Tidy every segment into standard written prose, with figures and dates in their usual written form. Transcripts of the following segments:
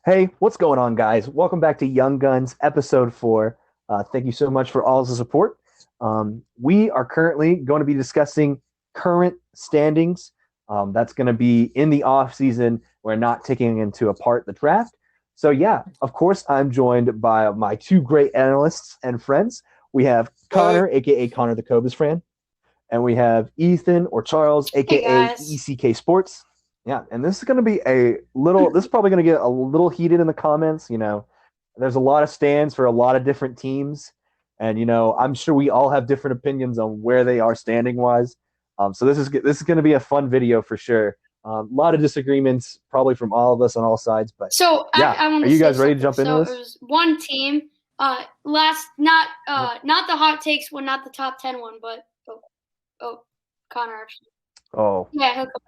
Hey, what's going on, guys? Welcome back to Young Guns, episode 4. Thank you so much for all the support. We are currently going to be discussing current standings. That's going to be in the off season. We're not taking into apart the draft. So, yeah, of course, I'm joined by my two great analysts and friends. We have Hey, Connor, aka Connor the Cobras fan, and we have Ethan or Charles, Hey aka guys. ECK Sports. Yeah, and this is going to be a little. This is probably going to get a little heated in the comments. There's a lot of stands for a lot of different teams, and I'm sure we all have different opinions on where they are standing wise. So this is going to be a fun video for sure. A lot of disagreements probably from all of us on all sides, but So yeah, I want are to you say guys ready to something. jump into So it this? was one team. Last not the hot takes one, not the top 10 one, but oh Connor actually. Oh, Yeah, he'll come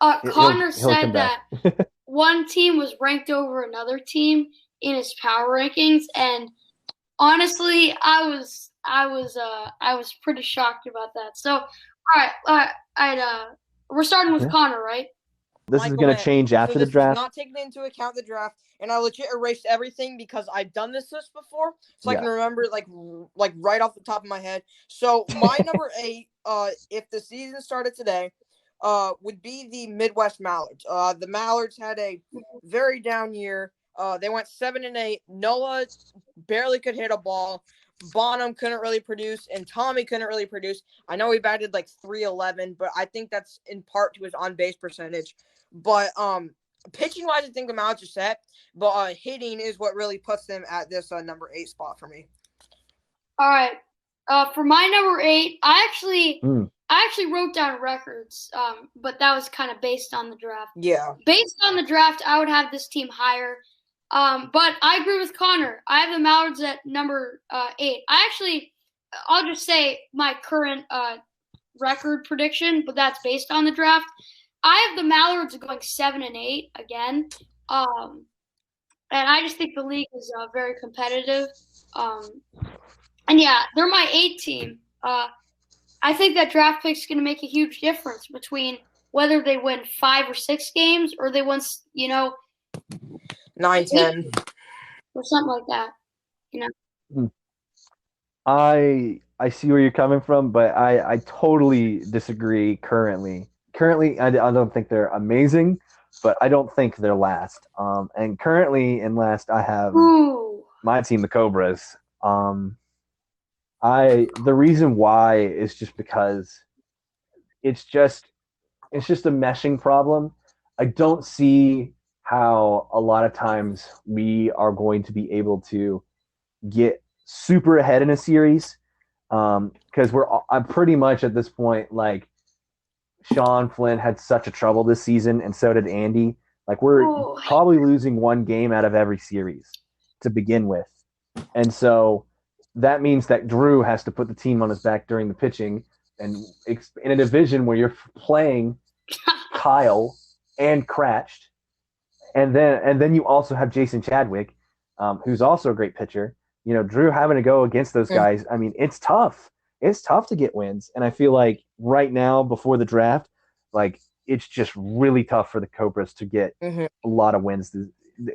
back. he'll Connor he'll come said back. that one team was ranked over another team in his power rankings, and honestly, I was pretty shocked about that. So we're starting with Yeah. Connor, right? This is Michael, going to man. change So after the this was draft. not taking into account the draft, and I legit erased everything because I've done this list before, so I can Yeah. remember it like right off the top of my head. So my number 8, if the season started today, would be the Midwest Mallards. The Mallards had a very down year. They went 7-8. Noah barely could hit a ball. Bonham couldn't really produce, and Tommy couldn't really produce. I know he batted like 311, but I think that's in part to his on base percentage. But pitching wise, I think the Mount's are set. But hitting is what really puts them at this number 8 spot for me. All right. For my number 8, Mm. I actually wrote down records, but that was kind of based on the draft. Yeah. Based on the draft, I would have this team higher. But I agree with Connor. I have the Mallards at number 8. I'll just say my current record prediction, but that's based on the draft. I have the Mallards going 7-8 again. And I just think the league is very competitive. And yeah, they're my 8 team. I think that draft pick is going to make a huge difference between whether they win 5 or 6 games or they win, 9-10. or something like that. Mm. I see where you're coming from, but I totally disagree currently. Currently, I don't think they're amazing, but I don't think they're last. And currently in last, I have Ooh. my team, the Cobras. The reason why is just because it's just it's just a meshing problem. I don't see how a lot of times we are going to be able to get super ahead in a series because I'm pretty much at this point like Sean Flynn had such a trouble this season, and so did Andy. Like we're Ooh. probably losing one game out of every series to begin with, and so that means that Drew has to put the team on his back during the pitching, and in a division where you're playing Kyle and Cratched, and then you also have Jason Chadwick, who's also a great pitcher. Drew having to go against those guys. I mean, it's tough. It's tough to get wins, and I feel like right now before the draft, like it's just really tough for the Cobras to get Mm-hmm. a lot of wins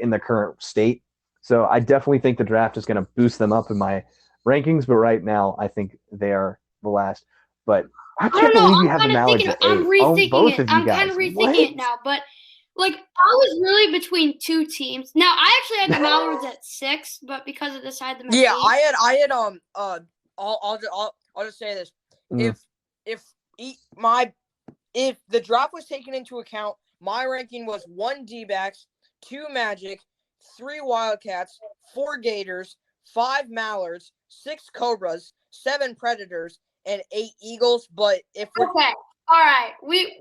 in the current state. So I definitely think the draft is going to boost them up in my rankings, but right now I think they are the last. But I I don't can't know. believe you have the Mallards at I'm 8. Oh, rethinking both it. of you I'm kind guys. of What? rethinking it now, but like I was really between 2 teams. Now I actually had the Mallards at 6, but because of this, I had them at Yeah, 8. I had I'll just say this. Mm. If the draft was taken into account, my ranking was 1 D-backs, 2 Magic, 3 Wildcats, 4 Gators, 5 Mallards, 6 Cobras, 7 Predators, and 8 Eagles. But if we're Okay. All right. we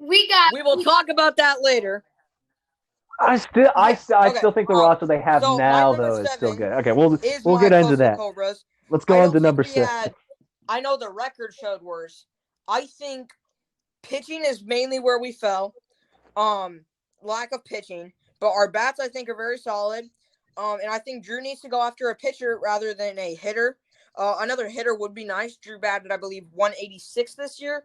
will talk about that later. I still, I, Yeah, st- I okay. still think the roster they have So my now number though is still 7 good. Okay, we'll is we'll my get into Coastal that. Cobras. Let's I go on don't to think number we 6. had. I know the record showed worse. I think pitching is mainly where we fell. Lack of pitching, but our bats I think are very solid. And I think Drew needs to go after a pitcher rather than a hitter. Another hitter would be nice. Drew batted, I believe, 186 this year,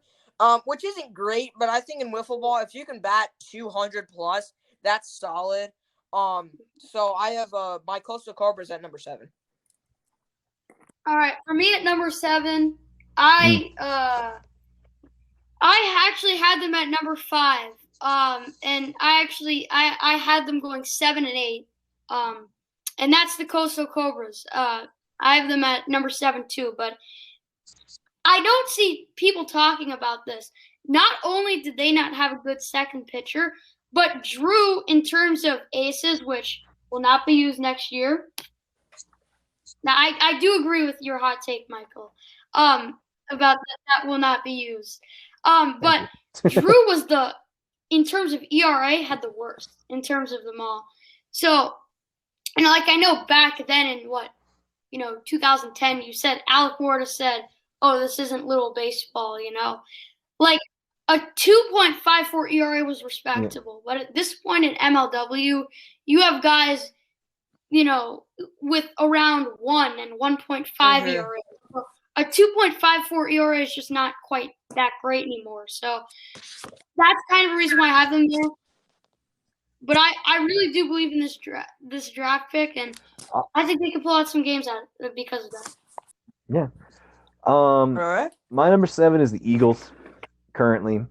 which isn't great, but I think in wiffle ball, if you can bat 200 plus, that's solid. So I have my Coastal Cobras at number 7. All right, for me at number 7, I actually had them at number 5. And I had them going 7 and 8. And that's the Coastal Cobras. I have them at number 7 too, but I don't see people talking about this. Not only did they not have a good second pitcher, but Drew, in terms of aces, which will not be used next year. Now, I do agree with your hot take, Michael, about that will not be used. But Drew was in terms of ERA, had the worst in terms of them all. So, I know back then in 2010, you said, Alec Ward said, oh, this isn't little baseball, Like, a 2.54 ERA was respectable. Yeah. But at this point in MLW, you have guys, with around 1 and 1.5 ERA. So a 2.54 ERA is just not quite that great anymore. So that's kind of a reason why I have them there. But I really do believe in this draft pick, and I think they could pull out some games out because of that. Yeah. All right. My number 7 is the Eagles currently.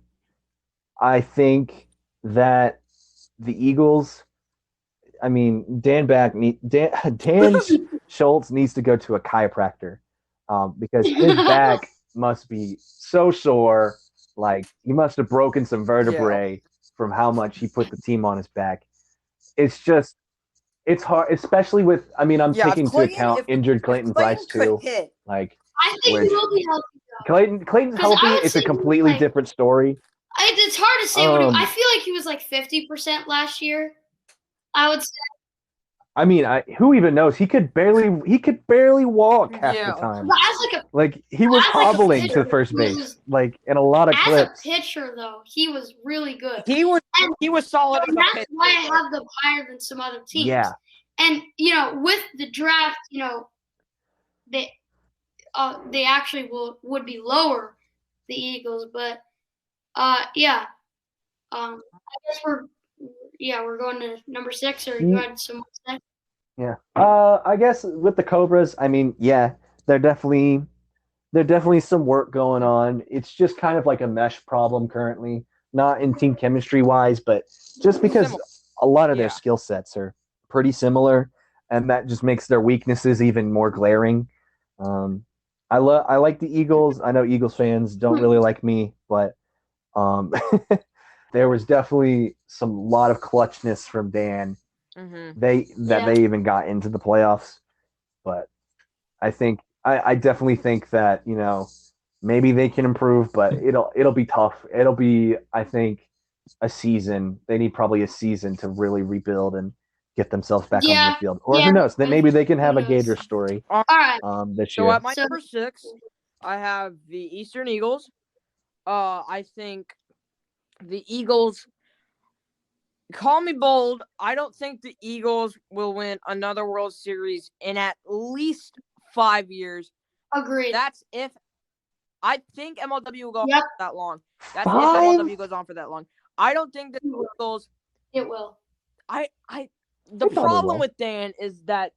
I think that the Eagles, Dan Schultz needs to go to a chiropractor because his back must be so sore. Like, he must have broken some vertebrae from how much he put the team on his back. It's hard, especially with, I'm taking into account injured Clayton Price too. Like, I think he will be healthy. Clayton's healthy. It's a completely different story. It's hard to say. I feel like he was like 50% last year. I would say. Who even knows? He could barely walk half the time. He was hobbling to first base, in a lot of clips. As a pitcher, though, he was really good. He was solid. And that's why I have them higher than some other teams. Yeah. And with the draft, they actually would be lower, the Eagles, but I guess we're going to number 6, or you had some more to say? Yeah. I guess with the Cobras, they're definitely some work going on. It's just kind of like a mesh problem currently, not in team chemistry wise, but just because a lot of their skill sets are pretty similar, and that just makes their weaknesses even more glaring. I like the Eagles. I know Eagles fans don't really like me, but there was definitely a lot of clutchness from Dan. Mm-hmm. They even got into the playoffs, but I think I definitely think that maybe they can improve, but it'll be tough. It'll be, I think, a season. They need probably a season to really rebuild and get themselves back on the field. Or who knows? Then maybe they can have a Gator story. All right. This year. So at my number 6, I have the Eastern Eagles. I think the Eagles. Call me bold. I don't think the Eagles will win another World Series in at least 5 years. Agreed. That's if I think MLW will go on for that long. That's 5? if MLW goes on for that long. I don't think the Eagles. It will. The problem with Dan is that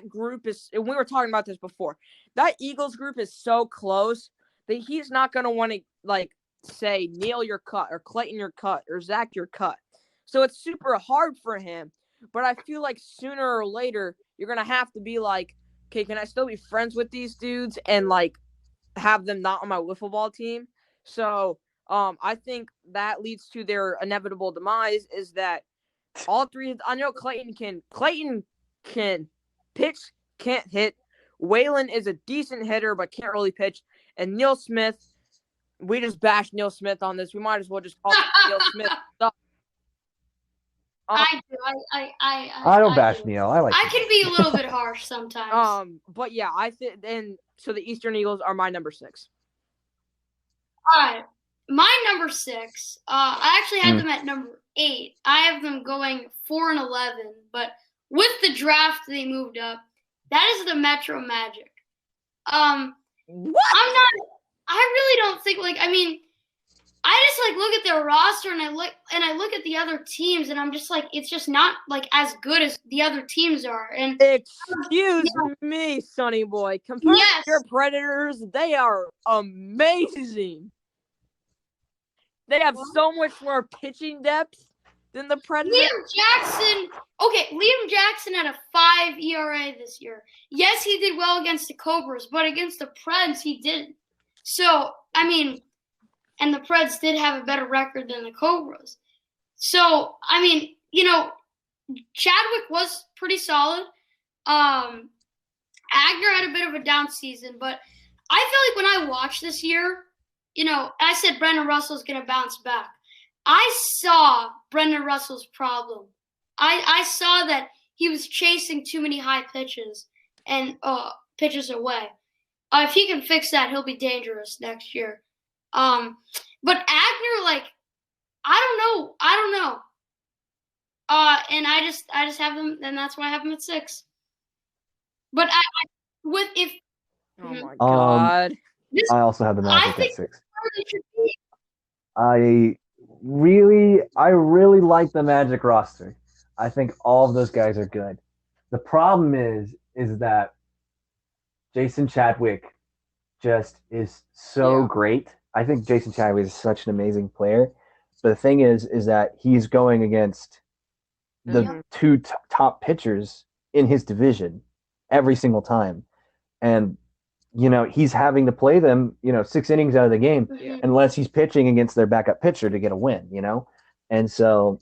group is, and we were talking about this before, that Eagles group is so close that he's not going to want to, say, Neil, you're cut, or Clayton, you're cut, or Zach, you're cut. So it's super hard for him. But I feel like sooner or later, you're going to have to be like, okay, can I still be friends with these dudes and, have them not on my wiffle ball team? So I think that leads to their inevitable demise is that all three, I know Clayton can pitch, can't hit. Waylon is a decent hitter, but can't really pitch. And Neil Smith, we just bashed Neil Smith on this. We might as well just call Neil Smith. I do. I don't bash Neil. I can be a little bit harsh sometimes. But yeah, I think then. So the Eastern Eagles are my number 6. All right, my number 6. I actually had them at number 8. I have them going 4 and 11, but with the draft they moved up. That is the Metro Magic. What? I really don't think I just look at their roster and I look at the other teams and I'm just it's just not as good as the other teams are. And excuse me, Sonny boy. Compared to your Predators, they are amazing. They have so much more pitching depth than the Predators. Liam Jackson had a 5 ERA this year. Yes, he did well against the Cobras, but against the Preds, he didn't. So, and the Preds did have a better record than the Cobras. So, Chadwick was pretty solid. Agner had a bit of a down season, but I feel like when I watched this year, I said Brendan Russell's going to bounce back. I saw Brendan Russell's problem. I saw that he was chasing too many high pitches and pitches away. If he can fix that, he'll be dangerous next year. But Agner, I don't know. And I just have him, and that's why I have him at 6. But oh my God, I also have the Magic at 6. I really like the Magic roster. I think all of those guys are good. The problem is that Jason Chadwick just is so great. I think Jason Chadwick is such an amazing player. But the thing is that he's going against the two top pitchers in his division every single time. And, he's having to play them, 6 innings out of the game unless he's pitching against their backup pitcher to get a win, And so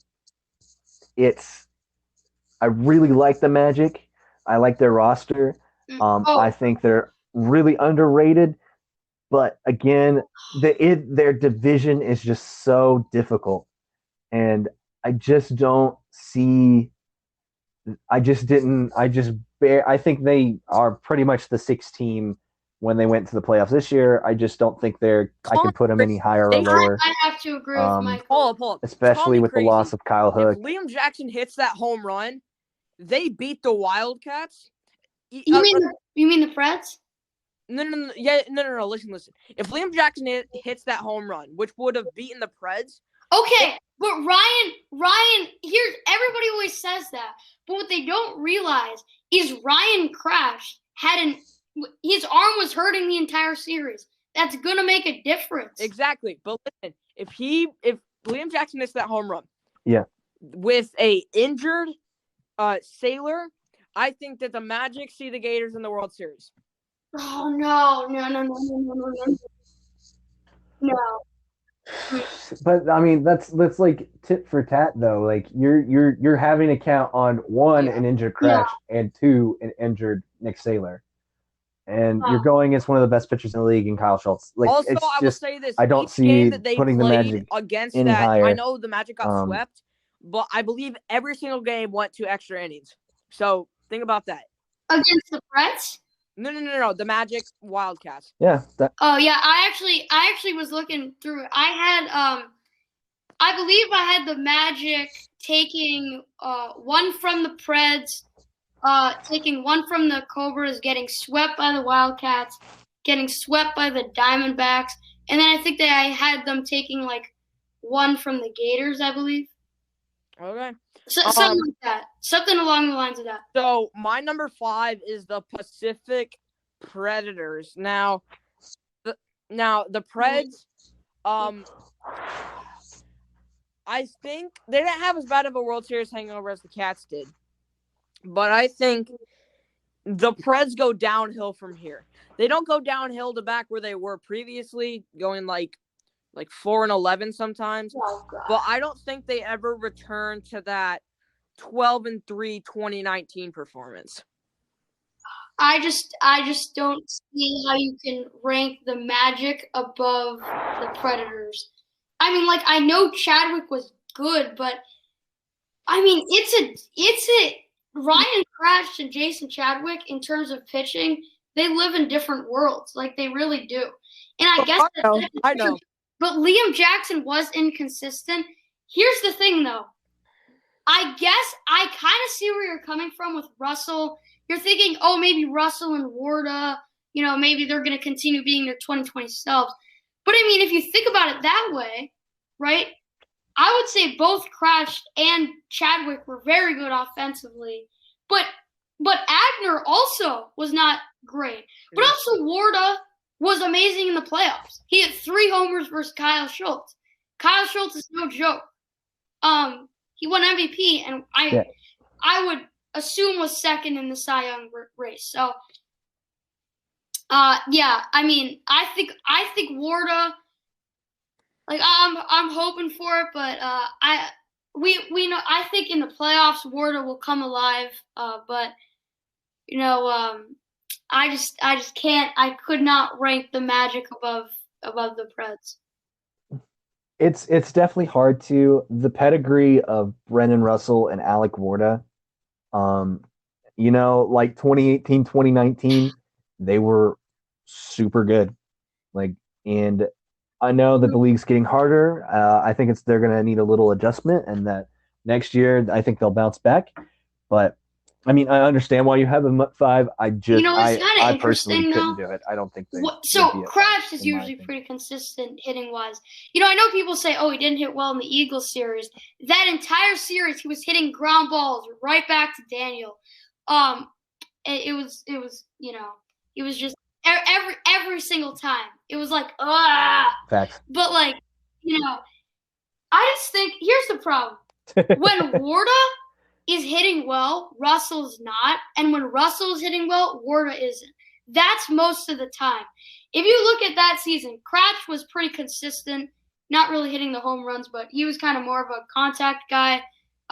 I really like the Magic. I like their roster. I think they're really underrated. But again, their division is just so difficult. And I just don't see – I think they are pretty much the 6th team when they went to the playoffs this year. I just don't think I can put them any higher or lower. I have to agree with Mike. Paul. Especially with the loss of Kyle Hook. If Liam Jackson hits that home run, they beat the Wildcats. You mean the Preds? No. Listen. If Liam Jackson hits that home run, which would have beaten the Preds. Okay, but Ryan, here, everybody always says that. But what they don't realize is Ryan crashed, his arm was hurting the entire series. That's going to make a difference. Exactly. But listen, if Liam Jackson hits that home run. Yeah. With a injured Sailor, I think that the Magic see the Gators in the World Series. Oh, no. But that's like tit for tat though. Like you're having to count on 1 an injured Crash and 2 an injured Nick Sailor, and you're going against one of the best pitchers in the league in Kyle Schultz. Like, also, it's I will say this: I don't each see game that they putting the Magic against any that. higher. I know the Magic got swept, but I believe every single game went to extra innings. So think about that. Against the Preds? No. The Magic Wildcats. Yeah. Oh yeah, I actually was looking through it. I had I believe I had the Magic taking 1 from the Preds, taking 1 from the Cobras, getting swept by the Wildcats, getting swept by the Diamondbacks, and then I think that I had them taking 1 from the Gators, I believe. Okay. Something like that. Something along the lines of that. So my number 5 is the Pacific Predators. Now the Preds, I think they didn't have as bad of a World Series hangover as the Cats did, but I think the Preds go downhill from here. They don't go downhill to back where they were previously, going like 4-11 sometimes. Oh, God. But I don't think they ever return to that 12-3 2019 performance. I just don't see how you can rank the Magic above the Predators. I know Chadwick was good, but it's a Ryan Crash and Jason Chadwick in terms of pitching. They live in different worlds, they really do. And I guess I know. But Liam Jackson was inconsistent. Here's the thing, though. I guess I kind of see where you're coming from with Russell. You're thinking, maybe Russell and Warda, maybe they're going to continue being their 2020 selves. But I mean, if you think about it that way, right? I would say both Crash and Chadwick were very good offensively, but Agner also was not great. But also Warda was amazing in the playoffs. He had 3 homers versus Kyle Schultz. Kyle Schultz is no joke. He won MVP, and I would assume was second in the Cy Young race. So, yeah, I mean, I think Warda. Like I'm hoping for it, but we know. I think in the playoffs, Warda will come alive. But I just can't. I could not rank the Magic above the Preds. It's definitely hard to. The pedigree of Brennan Russell and Alec Warda, like 2018, 2019, they were super good. And I know that the league's getting harder. I think they're going to need a little adjustment, and that next year I think they'll bounce back. But I mean, I understand why you have them at 5. I personally couldn't do it. I don't think they. So Crash is usually pretty consistent hitting wise. I know people say, "Oh, he didn't hit well in the Eagles series." That entire series, he was hitting ground balls right back to Daniel. It was it was just every single time. It was like Facts. But I just think here's the problem: when Warda is hitting well, Russell's not. And when Russell's hitting well, Warda isn't. That's most of the time. If you look at that season, Cratch was pretty consistent, not really hitting the home runs, but he was kind of more of a contact guy.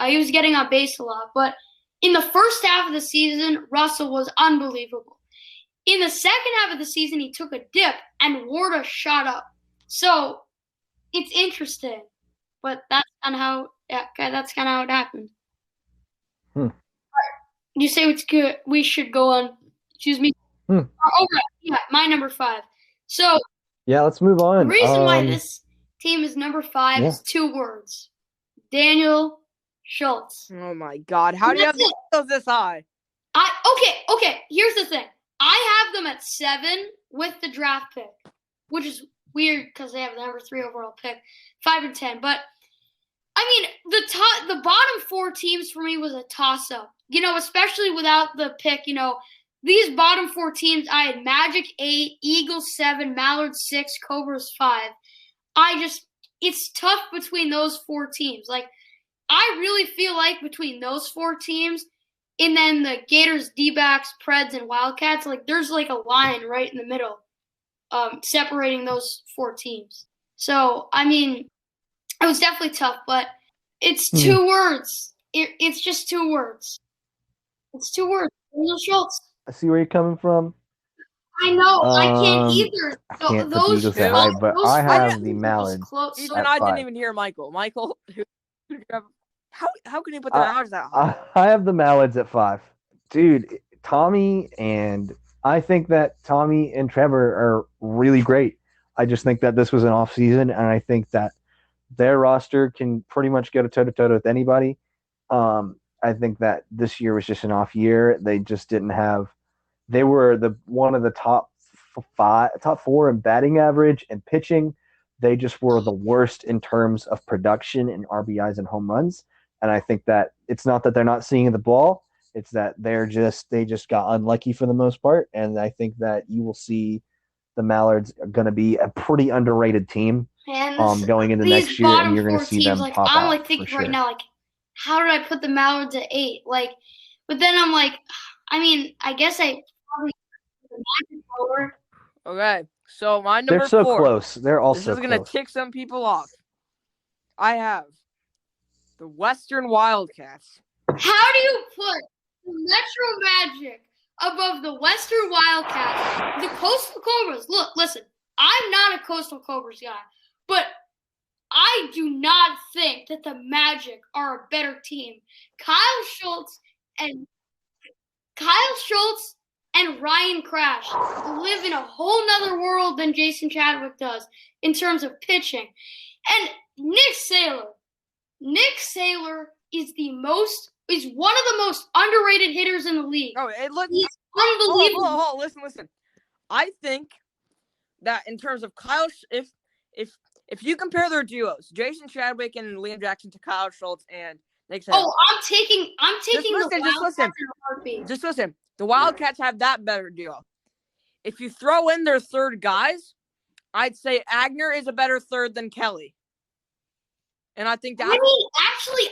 He was getting on base a lot. But in the first half of the season, Russell was unbelievable. In the second half of the season, he took a dip, and Warda shot up. So it's interesting. But that's kind of how it happened. You say it's good. We should go on. Excuse me. Okay. Yeah, my number 5. So yeah, let's move on. The reason why this team is number 5 is 2 words: Daniel Schultz. Oh my God! How do you have those this high? Okay. Here's the thing. I have them at 7 with the draft pick, which is weird because they have the number 3 overall pick, 5 and 10. But I mean, the bottom 4 teams for me was a toss-up. Especially without the pick. These bottom 4 teams, I had Magic 8, Eagles 7, Mallards 6, Cobras 5. It's tough between those 4 teams. I really feel like between those 4 teams, and then the Gators, D-backs, Preds, and Wildcats, there's a line right in the middle, separating those 4 teams. So, I mean, it was definitely tough, but it's 2 words. It's just 2 words. It's 2 words. Daniel Schultz. I see where you're coming from. I know. I can't either. I can't put the Eagles that high, but I have the Mallards. Even I didn't even hear Michael. Michael, how can you put the Mallards that high? I have the Mallards at 5. Dude, Tommy and Trevor are really great. I just think that this was an off season, and I think that their roster can pretty much go toe-to-toe with anybody. I think that this year was just an off year. They just didn't have – they were one of the top 4 in batting average and pitching. They just were the worst in terms of production and RBIs and home runs. And I think that it's not that they're not seeing the ball. It's that they just got unlucky for the most part. And I think that you will see the Mallards are going to be a pretty underrated team going into next year, and you're going to see them pop out. I'm thinking right now, how did I put the Mallards at 8? But then I'm I mean, I guess I probably put the Magic lower. Okay, so my number 4. They're so close. They're also This is going to tick some people off. I have the Western Wildcats. How do you put the Metro Magic above the Western Wildcats, the Coastal Cobras? Look, listen, I'm not a Coastal Cobras guy, but I do not think that the Magic are a better team. Kyle Schultz and Ryan Crash live in a whole nother world than Jason Chadwick does in terms of pitching. And Nick Saylor is one of the most underrated hitters in the league. Oh, he's unbelievable. Listen. I think that in terms of Kyle, if if you compare their duos, Jason Chadwick and Liam Jackson to Kyle Schultz and Nick Saban. Oh, I'm taking the Wildcats in a heartbeat. Just listen. The Wildcats have that better duo. If you throw in their third guys, I'd say Agner is a better third than Kelly. And I think that. I mean, actually,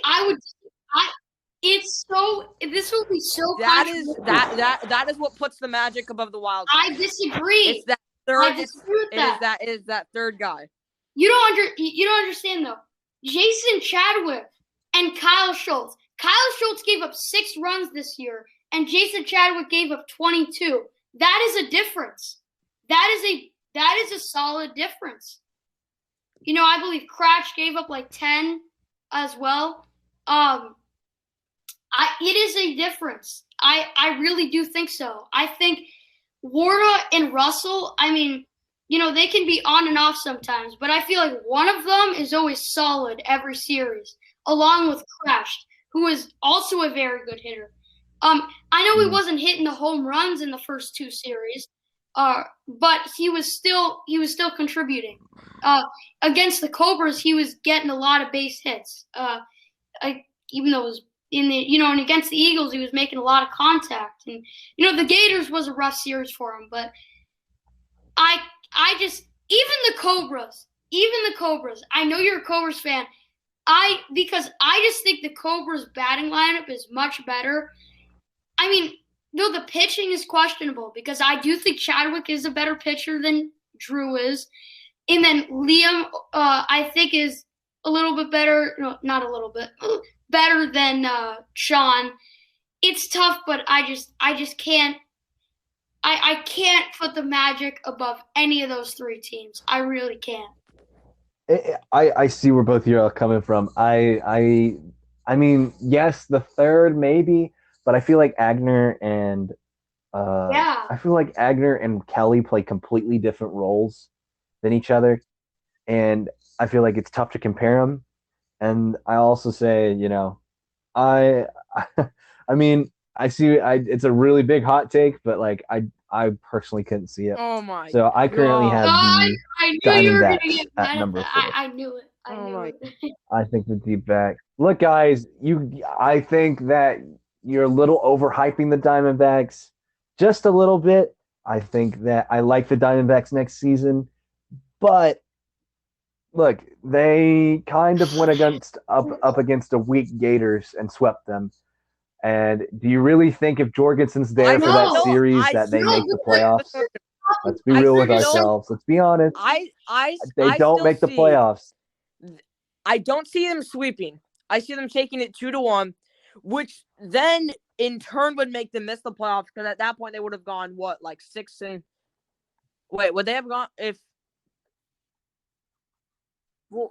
this will be so. That is what puts the Magic above the Wildcats. I disagree. It's that third. I disagree with that. It is that third guy. You don't understand though. Jason Chadwick and Kyle Schultz. Kyle Schultz gave up 6 runs this year, and Jason Chadwick gave up 22. That is a difference. That is a solid difference. I believe Cratch gave up like 10 as well. It is a difference. I really do think so. I think Warda and Russell, I mean, they can be on and off sometimes, but I feel like one of them is always solid every series, along with Crash, who is also a very good hitter. I know he wasn't hitting the home runs in the first 2 series, but he was still contributing. Against the Cobras, he was getting a lot of base hits. Even though it was and against the Eagles, he was making a lot of contact. And the Gators was a rough series for him, but I just even the Cobras. I know you're a Cobras fan. Because I just think the Cobras batting lineup is much better. I mean, no, the pitching is questionable because I do think Chadwick is a better pitcher than Drew is. And then Liam, I think, is a little bit better. No, not a little bit. Better than Sean. It's tough, but I just can't. I can't put the Magic above any of those 3 teams. I really can't. I see where both of you are coming from. I mean, yes, the third maybe, but I feel like Agner and Kelly play completely different roles than each other, and I feel like it's tough to compare them. And I also say, I mean, I see. It's a really big hot take, but like I personally couldn't see it. Oh my! So I currently have the Diamondbacks at number 4. I knew it. I knew it. I think the D-backs. Look, guys, I think that you're a little overhyping the Diamondbacks just a little bit. I think that I like the Diamondbacks next season, but look, they kind of went up against a weak Gators and swept them. And do you really think if Jorgensen's there for that series that they make the playoffs? Let's be real with ourselves. Let's be honest. They don't make the playoffs. I don't see them sweeping. I see them taking it 2-1, which then in turn would make them miss the playoffs because at that point they would have gone 6 and. Wait, would they have gone if? So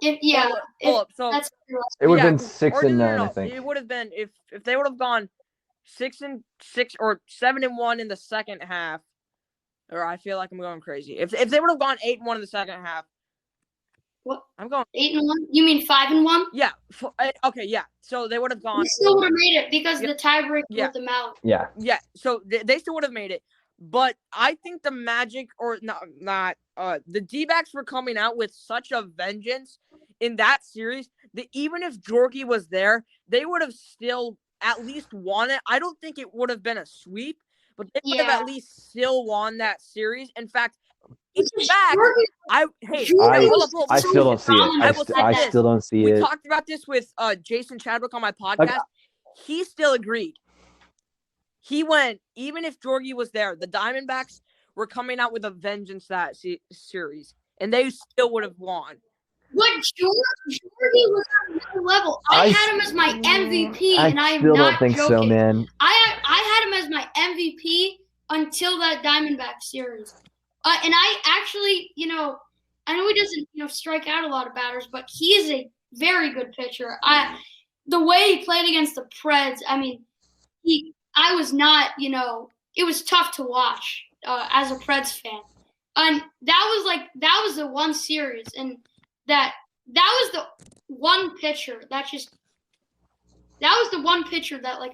it would have been 6 and 9, I think. It would have been if they would have gone 6 and 6 or 7 and 1 in the second half. Or I feel like I'm going crazy. If they would have gone 8 and 1 in the second half. What? I'm going 8 and 1. You mean 5 and 1? Yeah. Okay. Yeah. So they would have gone. They still would have made it because the tiebreaker with the Mallards. Yeah. Yeah. So they still would have made it. But I think the Magic the D-backs were coming out with such a vengeance in that series that even if Jorgie was there, they would have still at least won it. I don't think it would have been a sweep, but they would have at least still won that series. In fact, I still don't see it. I still don't see it. We talked about this with Jason Chadwick on my podcast. He still agreed. He went, even if Jorgie was there, the Diamondbacks were coming out with a vengeance that series, and they still would have won. But Jorgie was on another level. I had him as my MVP, and I am not joking. I still don't think so, man. I had him as my MVP until that Diamondback series. And I actually, I know he doesn't, strike out a lot of batters, but he is a very good pitcher. The way he played against the Preds, I mean, I was not, it was tough to watch as a Preds fan. And that was the one series, and that was the one pitcher that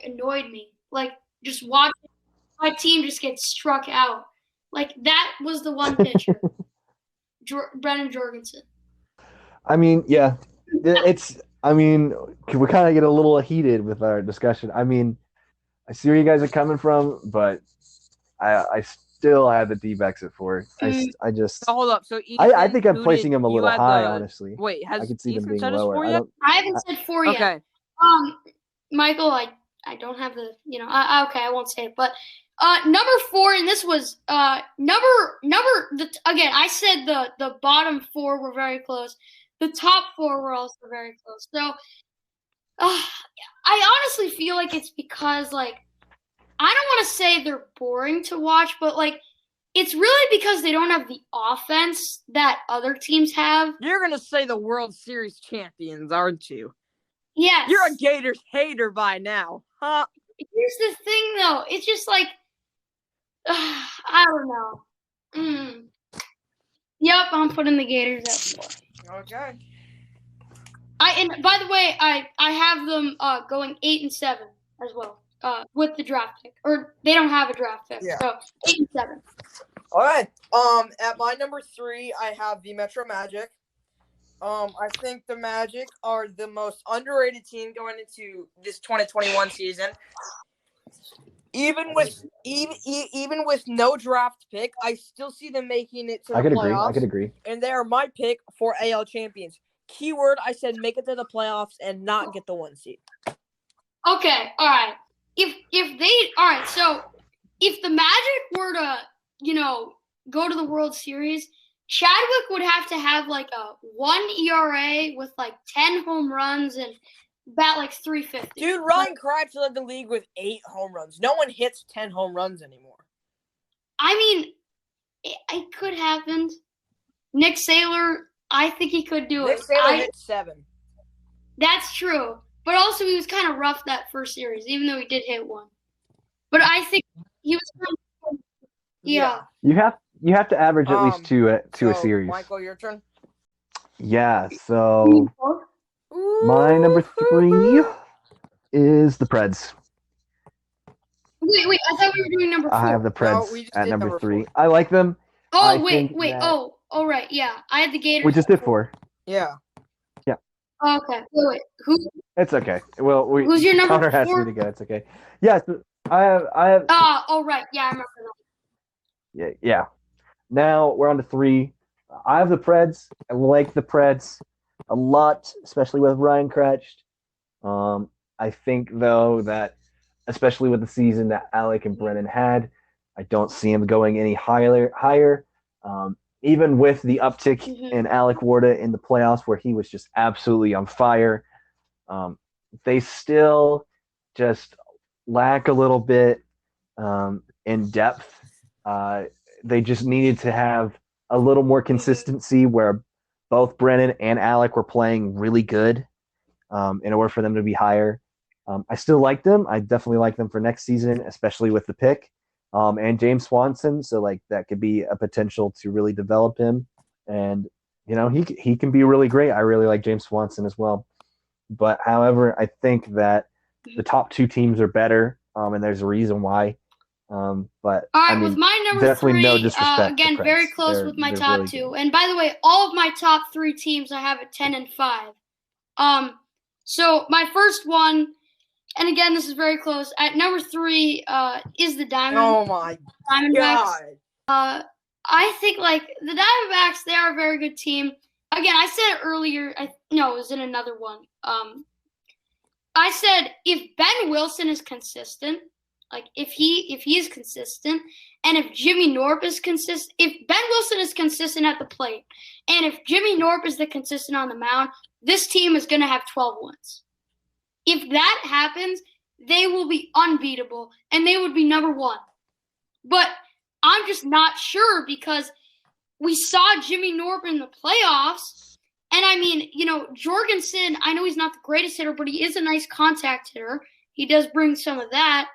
annoyed me. Like, just watching my team just get struck out. Like, that was the one pitcher, Brennan Jorgensen. I mean, yeah, it's. I mean, we kind of get a little heated with our discussion. I mean, I see where you guys are coming from, but I still have the D-backs at 4. I just So, hold up. So Ethan, I think I'm who placing did them a you little had high, the? honestly. Wait, I has could see them Ethan being said his lower. 4 I yet? don't. I haven't said 4 yet. Okay. Michael, I don't have the, okay, I won't say it, but number 4, and this was again, I said the bottom 4 were very close. The top 4 were also very close. So I honestly feel like it's because, like, I don't want to say they're boring to watch, but, like, it's really because they don't have the offense that other teams have. You're gonna say the World Series champions, aren't you? Yes. You're a Gators hater by now, huh? Here's the thing, though. It's just like, I don't know. Yep, I'm putting the Gators at 4. Okay. And by the way, I have them going 8 and 7 as well. With the draft pick, or they don't have a draft pick, so 8 and 7. All right. At my number 3, I have the Metro Magic. I think the Magic are the most underrated team going into this 2021 season. Even with no draft pick, I still see them making it to the I could playoffs. agree. I could agree. And they are my pick for AL champions. Keyword: I said make it to the playoffs and not get the 1 seed. Okay, all right. So if the Magic were to, go to the World Series, Chadwick would have to have like a 1 ERA with like 10 home runs and bat like 350. Dude, Ryan Kreitz led the league with 8 home runs. No one hits 10 home runs anymore. I mean, it could happen. Nick Saylor, I think he could do it. Nick Saylor hit 7. That's true. But also, he was kind of rough that first series, even though he did hit 1. But I think he was kind of, yeah. You have to average at least 2 a series. Michael, your turn. Yeah. So my number 3 is the Preds. Wait! I thought we were doing number 4. I have the Preds we just at did number number 3. 4. I like them. Oh, wait. Oh, right. Yeah, I had the Gators. We just did 4. Yeah. Oh, okay. Wait. Who? It's okay. Well, Who's your number Connor 4? asked me to go. It's okay. Yes, I have. Oh, right. Yeah, I remember that. Yeah. Now we're on to 3. I have the Preds. I like the Preds a lot, especially with Ryan Kreitz. I think though that, especially with the season that Alec and Brennan had, I don't see him going any higher. Even with the uptick in Alec Warda in the playoffs, where he was just absolutely on fire, they still just lack a little bit in depth. They just needed to have a little more consistency where both Brennan and Alec were playing really good in order for them to be higher. I still like them. I definitely like them for next season, especially with the pick. And James Swanson, so like that could be a potential to really develop him, and he can be really great. I really like James Swanson as well, but however, I think that the top 2 teams are better, and there's a reason why. But all right, with my number definitely 3, no disrespect. again, very close with my top really 2. good. And by the way, all of my top 3 teams I have at 10 and 5. So my first one. And again, this is very close. At number 3 is the Diamondbacks. Oh my God! I think like the Diamondbacks, they are a very good team. Again, I said it earlier. No, it was in another one. I said if Ben Wilson is consistent, like if he is consistent, and if Jimmy Norp is consistent, if Ben Wilson is consistent at the plate, and if Jimmy Norp is the consistent on the mound, this team is going to have 12 wins. If that happens, they will be unbeatable, and they would be number 1. But I'm just not sure because we saw Jimmy Norp in the playoffs, and I mean, Jorgensen, I know he's not the greatest hitter, but he is a nice contact hitter. He does bring some of that.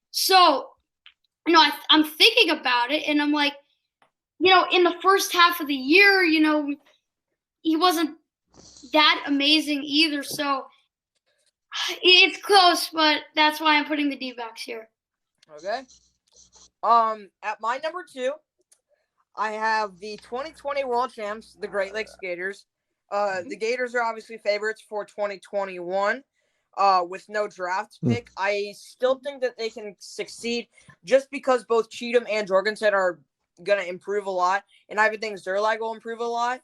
So, I'm thinking about it, and I'm like, in the first half of the year, he wasn't that amazing either, so it's close, but that's why I'm putting the D-backs here. Okay. At my number 2, I have the 2020 World Champs, the Great Lakes Gators. The Gators are obviously favorites for 2021. With no draft pick, I still think that they can succeed just because both Cheatham and Jorgensen are going to improve a lot, and I even think Zerlag will improve a lot.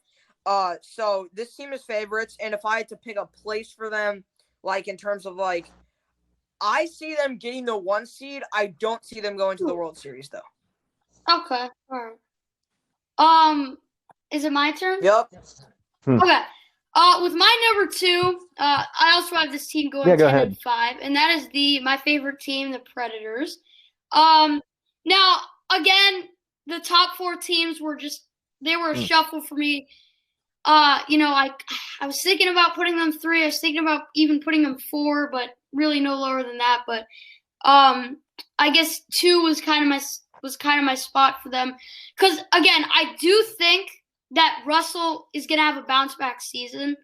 So this team is favorites, and if I had to pick a place for them, like in terms of like, I see them getting the 1 seed. I don't see them going to the World Series though. Okay, all right. Is it my turn? Yep. Okay. With my number 2, I also have this team going 10-5, and that is my favorite team, the Predators. Now again, the top 4 teams were a shuffle for me. I was thinking about putting them 3. I was thinking about even putting them 4, but really no lower than that. But I guess 2 was kind of my spot for them, because again, I do think that Russell is going to have a bounce back season.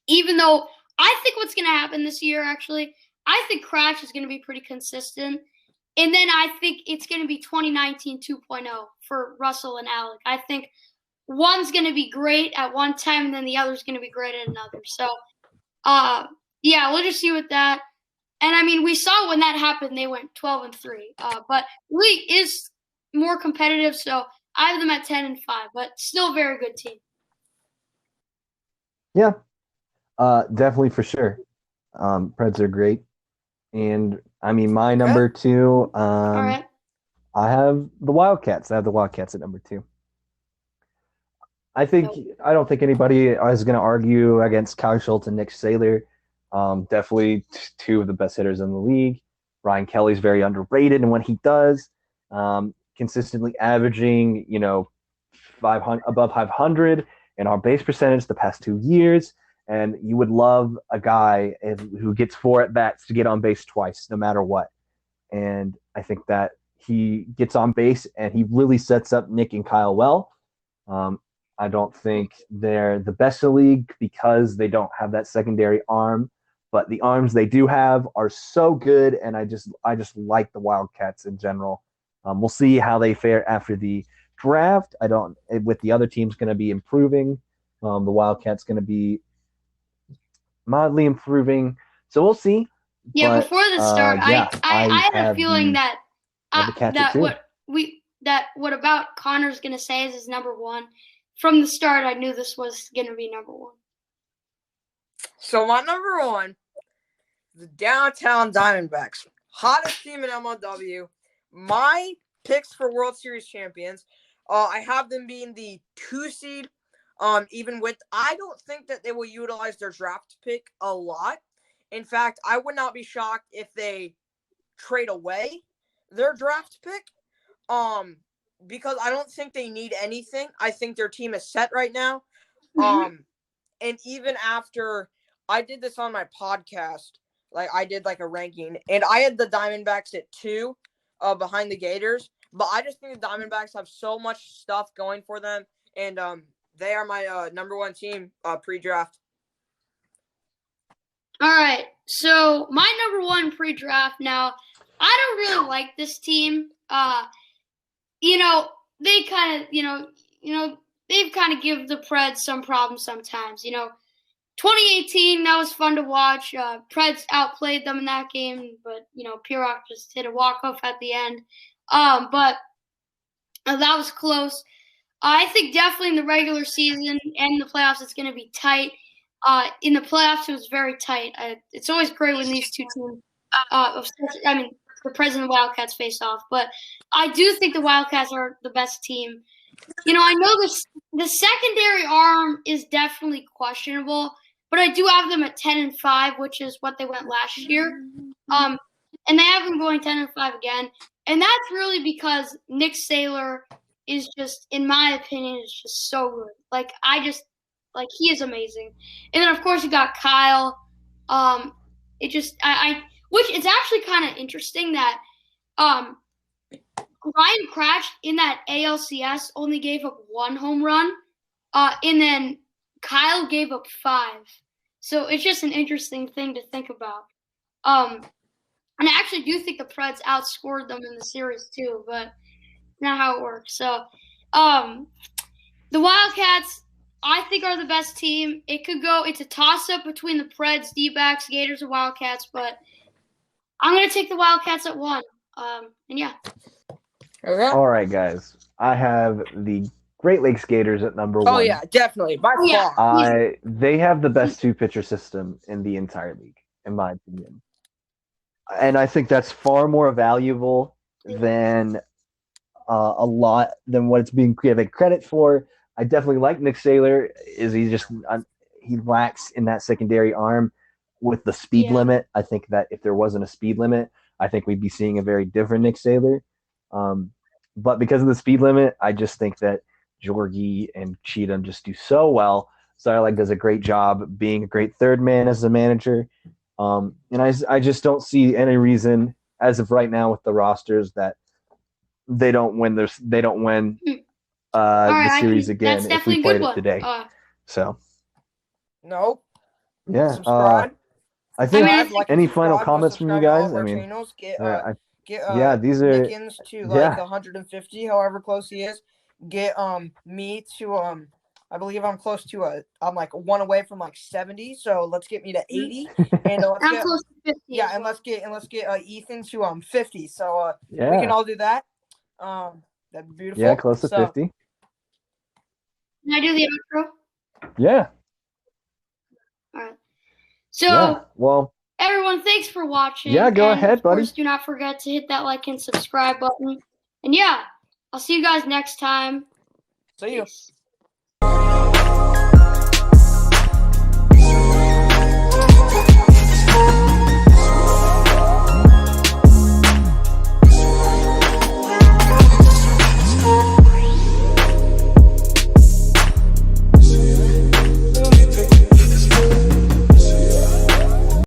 Even though I think what's going to happen this year, actually, I think Crash is going to be pretty consistent. And then I think it's going to be 2019 2.0 for Russell and Alec. I think one's going to be great at one time, and then the other's going to be great at another. So, yeah, we'll just see with that. And, I mean, we saw when that happened, they went 12-3. But league is more competitive, so I have them at 10-5, but still a very good team. Yeah, definitely for sure. Preds are great. And, I mean, my number 2, All right. I have the Wildcats. I have the Wildcats at number 2. I don't think anybody is going to argue against Kyle Schultz and Nick Saylor. Definitely 2 of the best hitters in the league. Ryan Kelly's very underrated, and when he does, consistently averaging, above 500 in our base percentage the past 2 years. And you would love a guy who gets 4 at-bats to get on base twice, no matter what. And I think that he gets on base, and he really sets up Nick and Kyle well. I don't think they're the best in the league because they don't have that secondary arm, but the arms they do have are so good, and I just like the Wildcats in general. We'll see how they fare after the draft. With the other teams going to be improving. The Wildcats going to be mildly improving, so we'll see. Yeah, but before the start, I had a feeling that what about Connor's going to say is his number 1. From the start, I knew this was going to be number 1. So my number 1, the Downtown Diamondbacks, hottest team in MLW. My picks for World Series champions, I have them being the 2 seed. I don't think that they will utilize their draft pick a lot. In fact, I would not be shocked if they trade away their draft pick. Because I don't think they need anything. I think their team is set right now. And even after I did this on my podcast, like I did like a ranking, and I had the Diamondbacks at 2, behind the Gators. But I just think the Diamondbacks have so much stuff going for them, and they are my number 1 team pre-draft. All right, so my number 1 pre-draft. Now, I don't really like this team. They kind of, they've kind of give the Preds some problems sometimes. 2018, that was fun to watch. Preds outplayed them in that game, but, Pirog just hit a walk-off at the end. But that was close. I think definitely in the regular season and the playoffs, it's going to be tight. In the playoffs, it was very tight. It's always great when these 2 teams, the Preds and the Wildcats face off. But I do think the Wildcats are the best team. I know the secondary arm is definitely questionable, but I do have them at 10-5, which is what they went last year. And they have them going 10-5 again. And that's really because Nick Saylor is just, in my opinion, is just so good. He is amazing. And then, of course, you got Kyle. Which it's actually kind of interesting that Ryan Crash in that ALCS only gave up 1 home run, and then Kyle gave up 5. So it's just an interesting thing to think about. And I actually do think the Preds outscored them in the series too, but not how it works. So the Wildcats, I think are the best team. It's a toss-up between the Preds, D-backs, Gators, and Wildcats, but I'm going to take the Wildcats at 1. And yeah. Okay. All right, guys. I have the Great Lakes Gators at number 1. Oh yeah, definitely by Yeah. far. They have the best 2-pitcher system in the entire league, in my opinion. And I think that's far more valuable than a lot than what it's being given credit for. I definitely like Nick Saylor. He lacks in that secondary arm with the speed limit. I think that if there wasn't a speed limit, I think we'd be seeing a very different Nick Saylor. But because of the speed limit, I just think that Jorgie and Cheatham just do so well. Sarlacc does a great job being a great third man as a manager. And I just don't see any reason as of right now with the rosters that they don't win the series again if we played it today. Nope. Yeah. Subscribe. I think like any final comments from you guys? I mean, channels. Get these are Nickens to like 150, however close he is. Get me to I believe I'm close to I'm like 1 away from like 70, so let's get me to 80, and I'm close to 50. Yeah, and let's get Ethan to 50. So we yeah, can all do that. That'd be beautiful. yeah, close to 50. Can I do the outro? Yeah. All right. So, well, everyone, thanks for watching. Yeah, go ahead, of buddy. Course, do not forget to hit that like and subscribe button. And yeah, I'll see you guys next time. See you. Peace.